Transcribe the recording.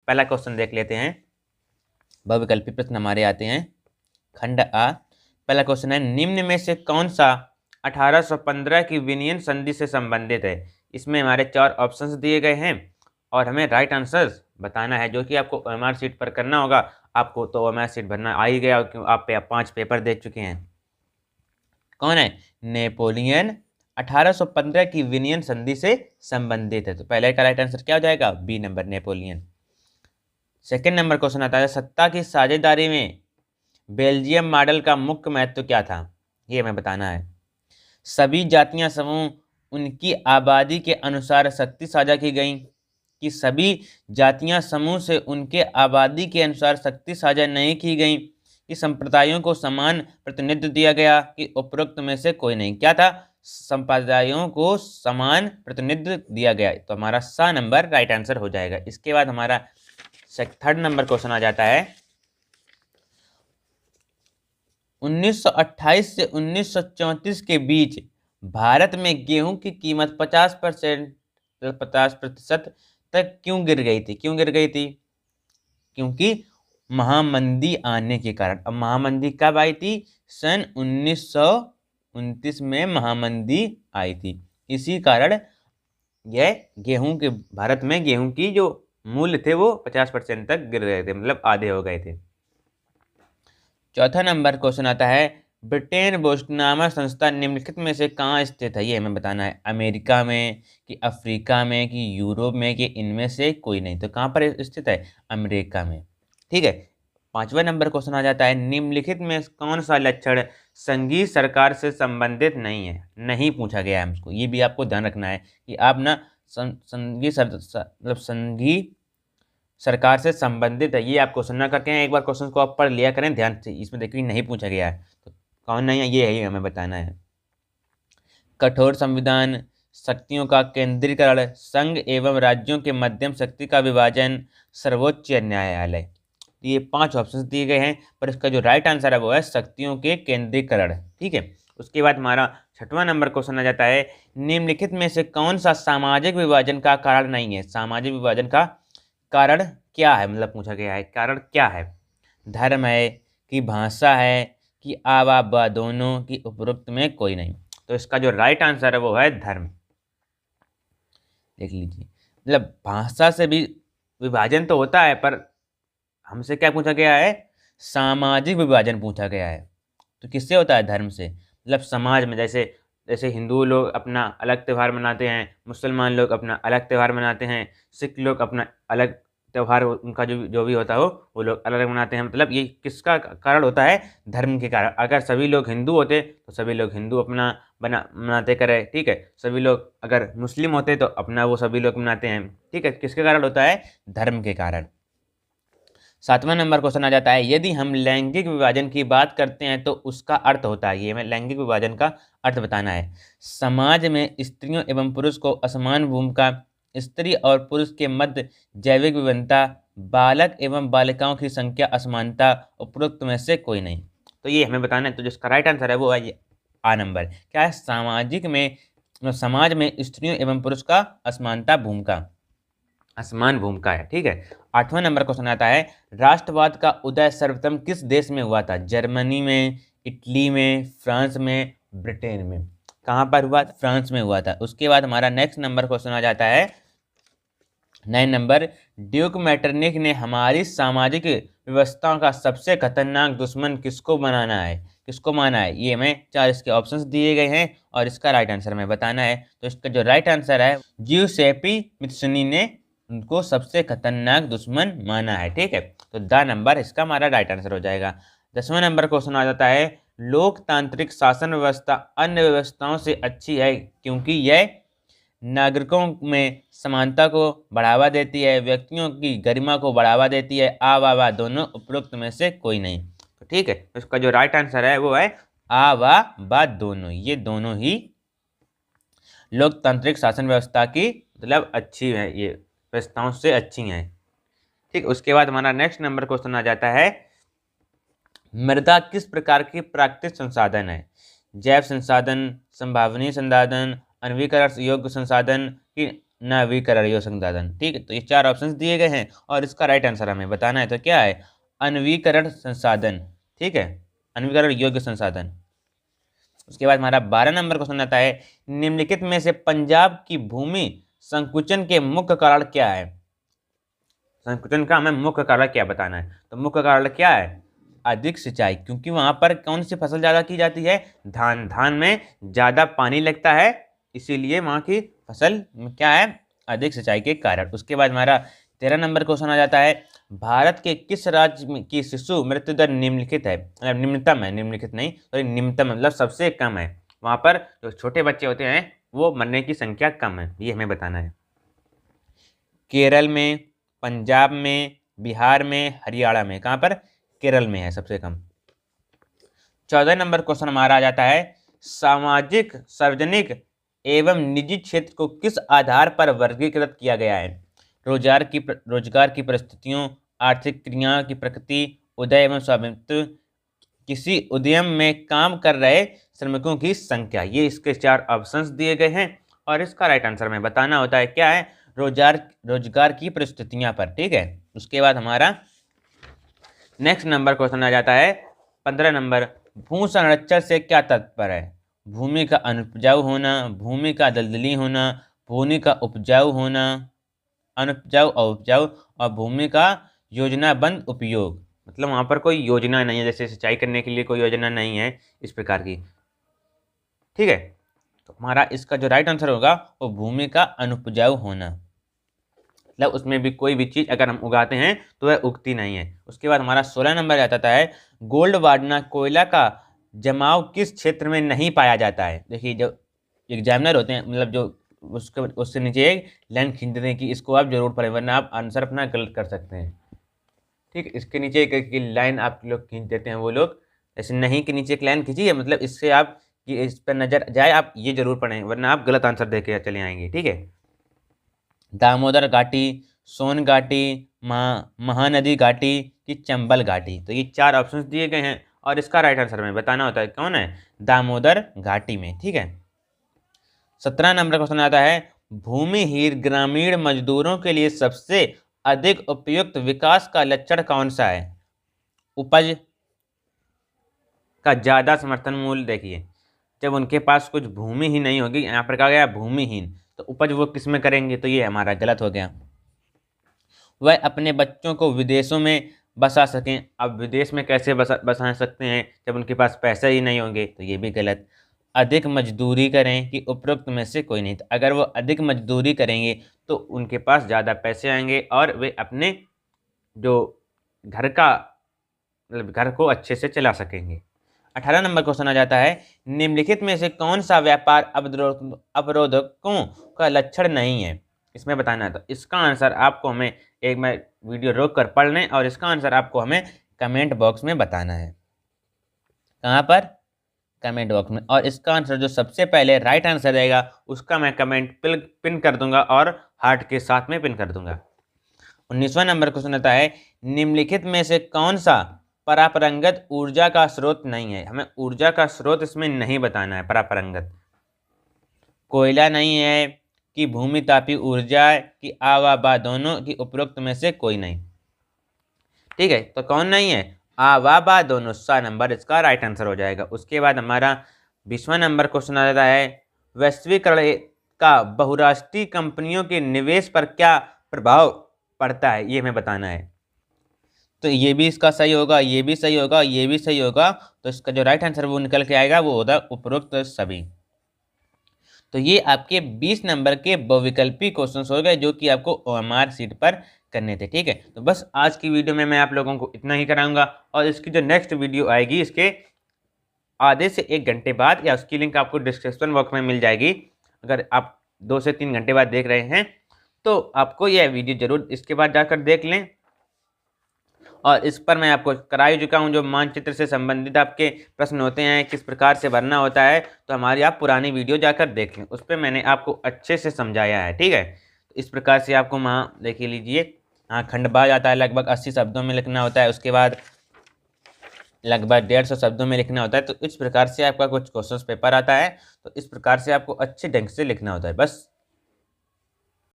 पहला क्वेश्चन देख लेते हैं। बहुविकल्पी प्रश्न हमारे आते हैं। खंड आ, पहला क्वेश्चन है, निम्न में से कौन सा 1815 की विनियन संधि से संबंधित है? इसमें हमारे 4 ऑप्शंस दिए गए हैं और हमें राइट आंसर बताना है, जो कि आपको ओएमआर शीट पर करना होगा। आपको तो ओएमआर शीट भरना आ ही गया, क्यों आप 5 पेपर दे चुके हैं। कौन है? नेपोलियन 1815 की विनियन संधि से संबंधित है। तो पहले का राइट आंसर क्या हो जाएगा? B number, Napoleon. Second number question आता है, सत्ता की साझेदारी में बेल्जियम मॉडल का मुख्य महत्व क्या था? ये हमें बताना है। सभी जातियां समूह उनकी आबादी के अनुसार शक्ति साझा की गई, कि सभी जातियां समूह से उनके आबादी के अनुसार शक्ति साझा नहीं की गई, कि संप्रदायों को समान प्रतिनिधित्व दिया गया, कि उपरोक्त में से कोई नहीं। क्या था? संप्रदायों को समान प्रतिनिधित्व दिया गया। तो हमारा सा नंबर राइट आंसर हो जाएगा। इसके बाद हमारा थर्ड नंबर क्वेश्चन आ जाता है, 1928 से 1934 के बीच भारत में गेहूं की कीमत 50% तक क्यों गिर गई थी? क्यों गिर गई थी? क्योंकि महामंदी आने के कारण। अब महामंदी कब आई थी? सन 1929 में महामंदी आई थी। इसी कारण यह गेहूं के, भारत में गेहूं की जो मूल्य थे वो 50% तक गिर गए थे, मतलब आधे हो गए थे। चौथा नंबर क्वेश्चन आता है, ब्रिटेन बोस्टनामा संस्था निम्नलिखित में से कहाँ स्थित है? ये हमें बताना है। अमेरिका में, कि अफ्रीका में, कि यूरोप में, कि इनमें से कोई नहीं। तो कहाँ पर स्थित है? अमेरिका में। ठीक है। पांचवा नंबर क्वेश्चन आ जाता है, निम्नलिखित में कौन सा लक्षण संघीय सरकार से संबंधित नहीं है? नहीं पूछा गया है हमको, ये भी आपको ध्यान रखना है कि आप ना संघीय मतलब संघीय सरकार से संबंधित है, ये आप क्वेश्चन ना करके एक बार क्वेश्चन को आप पढ़ लिया करें ध्यान से। इसमें देखिए नहीं पूछा गया है, तो कौन नहीं है, ये है, हमें बताना है। कठोर संविधान, शक्तियों का केंद्रीकरण, संघ एवं राज्यों के मध्यम शक्ति का विभाजन, सर्वोच्च न्यायालय। ये 5 ऑप्शन दिए गए हैं, पर इसका जो राइट आंसर है वो है शक्तियों के केंद्रीकरण। ठीक है। उसके बाद हमारा छठवां नंबर क्वेश्चन आ जाता है, निम्नलिखित में से कौन सा सामाजिक विभाजन का कारण नहीं है? सामाजिक विभाजन का कारण क्या है, मतलब पूछा गया है, कारण क्या है? धर्म है, कि भाषा है, कि आवा दोनों, की उपरोक्त में कोई नहीं। तो इसका जो राइट आंसर है वो है धर्म। देख लीजिए, मतलब भाषा से भी विभाजन तो होता है, पर हमसे क्या पूछा गया है? सामाजिक विभाजन पूछा गया है। तो किससे होता है? धर्म से। मतलब समाज में, जैसे जैसे हिंदू लोग अपना अलग त्यौहार मनाते हैं, मुसलमान लोग अपना अलग त्यौहार मनाते हैं, सिख लोग अपना अलग त्यौहार, उनका जो जो भी होता हो वो लोग अलग अलग मनाते हैं। मतलब ये किसका कारण होता है? धर्म के कारण। अगर सभी लोग हिंदू होते तो सभी लोग हिंदू अपना मनाते करे। ठीक है। सभी लोग अगर मुस्लिम होते तो अपना वो सभी लोग मनाते हैं। ठीक है। किसके कारण होता है? धर्म के कारण। सातवां नंबर क्वेश्चन आ जाता है, यदि हम लैंगिक विभाजन की बात करते हैं तो उसका अर्थ होता है, ये हमें लैंगिक विभाजन का अर्थ बताना है। समाज में स्त्रियों एवं पुरुष को असमान भूमिका, स्त्री और पुरुष के मध्य जैविक विभिन्नता, बालक एवं बालिकाओं की संख्या असमानता, उपरोक्त में से कोई नहीं। तो ये हमें बताना है। तो जिसका राइट आंसर है वो है आ नंबर। क्या है? सामाजिक में, समाज में स्त्रियों एवं पुरुष का असमानता भूमिका, असमान भूमिका है। ठीक है। आठवां नंबर क्वेश्चन आता है, राष्ट्रवाद का उदय सर्वप्रथम किस देश में हुआ था? जर्मनी में, इटली में, फ्रांस में, ब्रिटेन में। कहां पर हुआ? फ्रांस में हुआ था। उसके बाद हमारा नेक्स्ट नंबर क्वेश्चन आ जाता है 9 नंबर, ड्यूक मैटरनिक ने हमारी सामाजिक व्यवस्था का सबसे खतरनाक दुश्मन किसको बनाना है, किसको माना है? ये हमें 4 इसके ऑप्शंस दिए गए हैं और इसका राइट आंसर हमें बताना है। तो इसका जो राइट आंसर है, ज्यूसेपी मित्सुनी ने उनको सबसे खतरनाक दुश्मन माना है। ठीक है। तो द नंबर इसका हमारा राइट आंसर हो जाएगा। 10वां नंबर क्वेश्चन आ जाता है, लोकतांत्रिक शासन व्यवस्था अन्य व्यवस्थाओं से अच्छी है क्योंकि यह नागरिकों में समानता को बढ़ावा देती है, व्यक्तियों की गरिमा को बढ़ावा देती है, आ वाह दोनों, उपरोक्त में से कोई नहीं। तो ठीक है। इसका जो राइट आंसर है वो है आ वाह दोनों। ये दोनों ही लोकतांत्रिक शासन व्यवस्था की मतलब अच्छी है, ये व्यवस्थाओं से अच्छी हैं। ठीक। उसके बाद हमारा नेक्स्ट नंबर क्वेश्चन आ जाता है, मृदा किस प्रकार की प्राकृतिक संसाधन है? जैव संसाधन, संभावनीय संसाधन, अनवीकरण योग्य संसाधन, की नवीकरणीय संसाधन। ठीक है, तो ये 4 ऑप्शंस दिए गए हैं और इसका राइट आंसर हमें बताना है। तो क्या है? अनवीकरण संसाधन। ठीक है, अनवीकरण योग्य संसाधन। उसके बाद हमारा 12 नंबर क्वेश्चन आता है, निम्नलिखित में से पंजाब की भूमि संकुचन के मुख्य कारण क्या है? संकुचन का हमें मुख्य कारण क्या बताना है। तो मुख्य कारण क्या है? अधिक सिंचाई, क्योंकि वहां पर कौन सी फसल ज्यादा की जाती है? धान। धान में ज्यादा पानी लगता है, इसीलिए वहां की फसल में क्या है? अधिक सिंचाई के कारण। उसके बाद हमारा 13 नंबर क्वेश्चन आ जाता है, भारत के किस राज्य की शिशु मृत्यु दर निम्नलिखित है? मतलब निम्नतम है, निम्नलिखित नहीं, तो निम्नतम मतलब सबसे कम है। वहां पर जो छोटे बच्चे होते हैं वो मरने की संख्या कम है, ये हमें बताना है। केरल में, पंजाब में, बिहार में, हरियाणा में। कहां पर? केरल में है सबसे कम। 14 नंबर क्वेश्चन हमारा आ जाता है, सामाजिक, सार्वजनिक एवं निजी क्षेत्र को किस आधार पर वर्गीकृत किया गया है? रोजगार की परिस्थितियों, आर्थिक क्रिया की प्रकृति, उदय एवं स्वामित्व, किसी उद्यम में काम कर रहे श्रमिकों की संख्या। ये इसके 4 ऑप्शंस दिए गए हैं और इसका राइट आंसर में बताना होता है। क्या है? रोजगार की परिस्थितियां पर। ठीक है, उसके बाद हमारा नेक्स्ट नंबर क्वेश्चन आ जाता है 15 नंबर, भू संरक्षण से क्या तात्पर्य है? भूमि का अनुपजाऊ होना, भूमि का दलदली होना, भूमि का उपजाऊ होना, अनुपजाऊ और उपजाऊ, और भूमि का योजनाबद्ध उपयोग। मतलब वहां पर कोई योजना नहीं है, जैसे सिंचाई करने के लिए कोई योजना नहीं है इस प्रकार की। ठीक है, तो हमारा इसका जो राइट आंसर होगा वो भूमि का अनुपजाऊ होना, मतलब उसमें भी कोई भी चीज अगर हम उगाते हैं तो वह उगती नहीं है। उसके बाद हमारा 16 नंबर आता है, गोल्डवाना कोयला का जमाव किस क्षेत्र में नहीं पाया जाता है? देखिए, जो एग्जामिनर होते हैं, मतलब जो उससे नीचे एक लाइन खींच देते हैं कि इसको आप जरूर पढ़ें, वरना आप आंसर अपना गलत कर सकते हैं। ठीक है, इसके नीचे एक लाइन आप लोग खींच देते हैं, वो लोग ऐसे नहीं के नीचे एक लाइन खींचिए, मतलब इससे आप कि इस पर नजर जाए, आप ये जरूर पढ़ें, वरना आप गलत आंसर दे के चले आएंगे। ठीक है, दामोदर घाटी, सोन घाटी, महानदी घाटी की चंबल घाटी। तो ये 4 ऑप्शंस दिए गए हैं और इसका राइट आंसर में बताना होता है कौन है? दामोदर घाटी में। ठीक है, 17 नंबर क्वेश्चन आता है, भूमिहीन ग्रामीण मजदूरों के लिए सबसे अधिक उपयुक्त विकास का लक्षण कौन सा है? उपज का ज्यादा समर्थन मूल्य। देखिए, जब उनके पास कुछ भूमि ही नहीं होगी, यहाँ पर कहा गया भूमिहीन, तो उपज वो किस में करेंगे? तो ये हमारा गलत हो गया। वह अपने बच्चों को विदेशों में बसा सकें। अब विदेश में कैसे बसा सकते हैं जब उनके पास पैसे ही नहीं होंगे? तो ये भी गलत। अधिक मजदूरी करें कि उपरोक्त में से कोई नहीं। तो अगर वो अधिक मजदूरी करेंगे तो उनके पास ज़्यादा पैसे आएंगे और वे अपने जो घर का मतलब घर को अच्छे से चला सकेंगे। 18 नंबर क्वेश्चन आ जाता है, निम्नलिखित में से कौन सा व्यापार अवरोधकों का लक्षण नहीं है? इसमें बताना है। तो इसका आंसर आपको हमें एक मैं वीडियो रोक कर पढ़ लें और इसका आंसर आपको हमें कमेंट बॉक्स में बताना है। कहाँ पर? कमेंट बॉक्स में। और इसका आंसर जो सबसे पहले राइट आंसर रहेगा उसका मैं कमेंट पिन कर दूंगा और हार्ट के साथ में पिन कर दूंगा। 19वां नंबर क्वेश्चन आता है, निम्नलिखित में से कौन सा परापरंगत ऊर्जा का स्रोत नहीं है? हमें ऊर्जा का स्रोत इसमें नहीं बताना है। परापरंगत कोयला नहीं है कि भूमि तापी ऊर्जा की आवा दोनों की उपरोक्त में से कोई नहीं। ठीक है, तो कौन नहीं है? आवा दोनों। 7 नंबर इसका राइट आंसर हो जाएगा। उसके बाद हमारा 20वां नंबर क्वेश्चन आ जाता है, वैश्वीकरण का बहुराष्ट्रीय कंपनियों के निवेश पर क्या प्रभाव पड़ता है? ये हमें बताना है। तो ये भी इसका सही होगा, ये भी सही होगा, ये भी सही होगा। तो इसका जो राइट आंसर वो निकल के आएगा वो होगा उपरोक्त सभी। तो ये आपके 20 नंबर के बहुविकल्पी क्वेश्चंस हो गए जो कि आपको OMR सीट पर करने थे। ठीक है, तो बस आज की वीडियो में मैं आप लोगों को इतना ही कराऊंगा और इसकी जो नेक्स्ट वीडियो आएगी इसके आधे से 1 घंटे बाद, या उसकी लिंक आपको डिस्क्रिप्शन बॉक्स में मिल जाएगी। अगर आप 2 से 3 घंटे बाद देख रहे हैं तो आपको यह वीडियो जरूर इसके बाद जाकर देख लें। और इस पर मैं आपको करा ही चुका हूँ, जो मानचित्र से संबंधित आपके प्रश्न होते हैं किस प्रकार से भरना होता है, तो हमारी आप पुरानी वीडियो जाकर देख लें, उस पर मैंने आपको अच्छे से समझाया है। ठीक है, तो इस प्रकार से आपको वहाँ देख लीजिए, हाँ खंडबाज आता है, लगभग 80 शब्दों में लिखना होता है, उसके बाद लगभग 150 शब्दों में लिखना होता है। तो इस प्रकार से आपका कुछ क्वेश्चन पेपर आता है, तो इस प्रकार से आपको अच्छे ढंग से लिखना होता है। बस